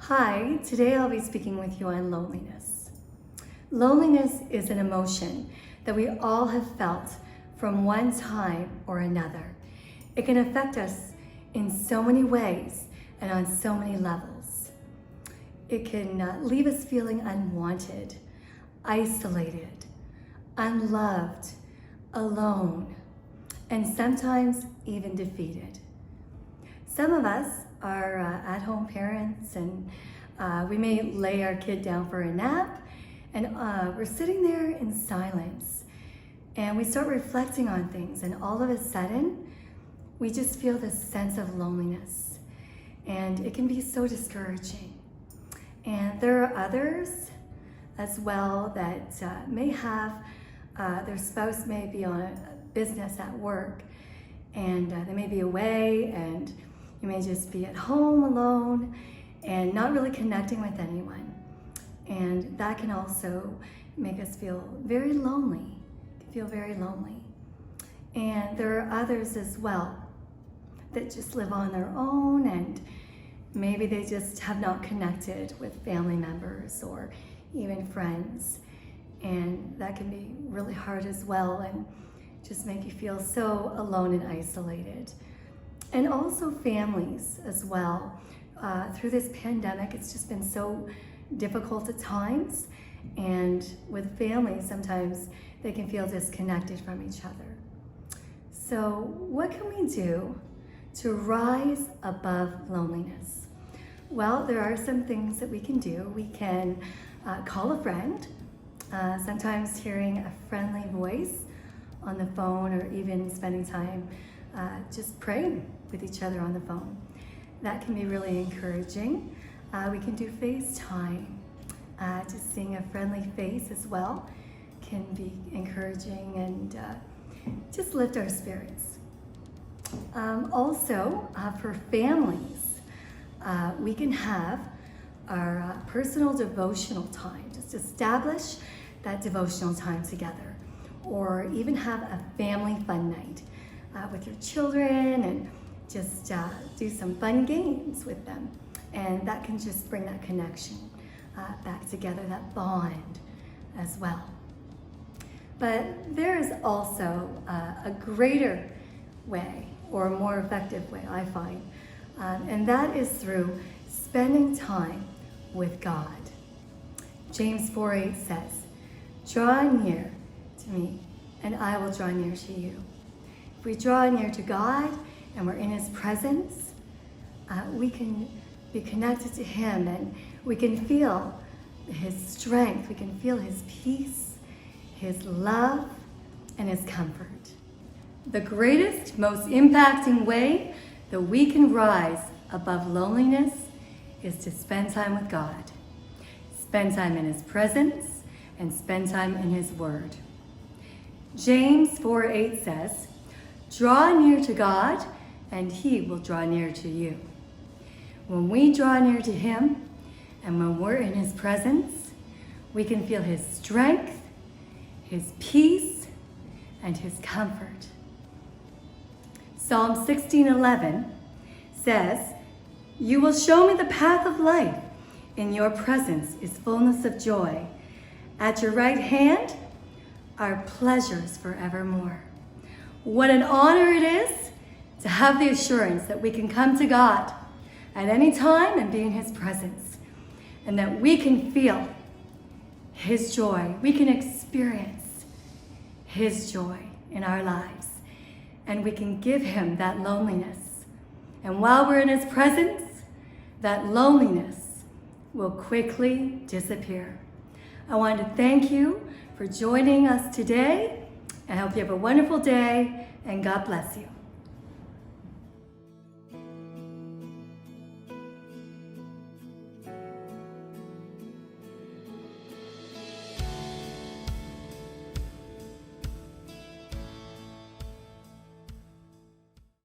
Hi, today I'll be speaking with you on loneliness. Loneliness is an emotion that we all have felt from one time or another. It can affect us in so many ways and on so many levels. It can leave us feeling unwanted, isolated, unloved, alone, and sometimes even defeated. Some of us are at-home parents, and we may lay our kid down for a nap, and we're sitting there in silence, and we start reflecting on things, and all of a sudden we just feel this sense of loneliness, and it can be so discouraging. And there are others as well that may have their spouse may be on a business at work, and they may be away, and you may just be at home alone and not really connecting with anyone. And that can also make us feel very lonely, And there are others as well that just live on their own, and maybe they just have not connected with family members or even friends. And that can be really hard as well and just make you feel so alone and isolated. And also families as well. Through this pandemic, it's just been so difficult at times. And with families, sometimes they can feel disconnected from each other. So what can we do to rise above loneliness? Well, there are some things that we can do. We can call a friend. Sometimes hearing a friendly voice on the phone, or even spending time just praying with each other on the phone. That can be really encouraging. We can do FaceTime. Just seeing a friendly face as well can be encouraging and just lift our spirits. Also, for families, we can have our personal devotional time. Just establish that devotional time together, or even have a family fun night with your children, and just do some fun games with them. And that can just bring that connection back together, that bond as well. But there is also a greater way, or a more effective way, I find, and that is through spending time with God. James 4:8 says, "Draw near to me, and I will draw near to you." If we draw near to God and we're in His presence, we can be connected to Him, and we can feel His strength, we can feel His peace, His love, and His comfort. The greatest, most impacting way that we can rise above loneliness is to spend time with God. Spend time in His presence and spend time in His Word. James 4:8 says, "Draw near to God, and He will draw near to you." When we draw near to Him, and when we're in His presence, we can feel His strength, His peace, and His comfort. Psalm 16:11 says, "You will show me the path of life. In your presence is fullness of joy. At your right hand are pleasures forevermore." What an honor it is to have the assurance that we can come to God at any time and be in His presence, and that we can feel His joy. We can experience His joy in our lives, and we can give Him that loneliness. And while we're in His presence, that loneliness will quickly disappear. I want to thank you for joining us today. I hope you have a wonderful day, and God bless you.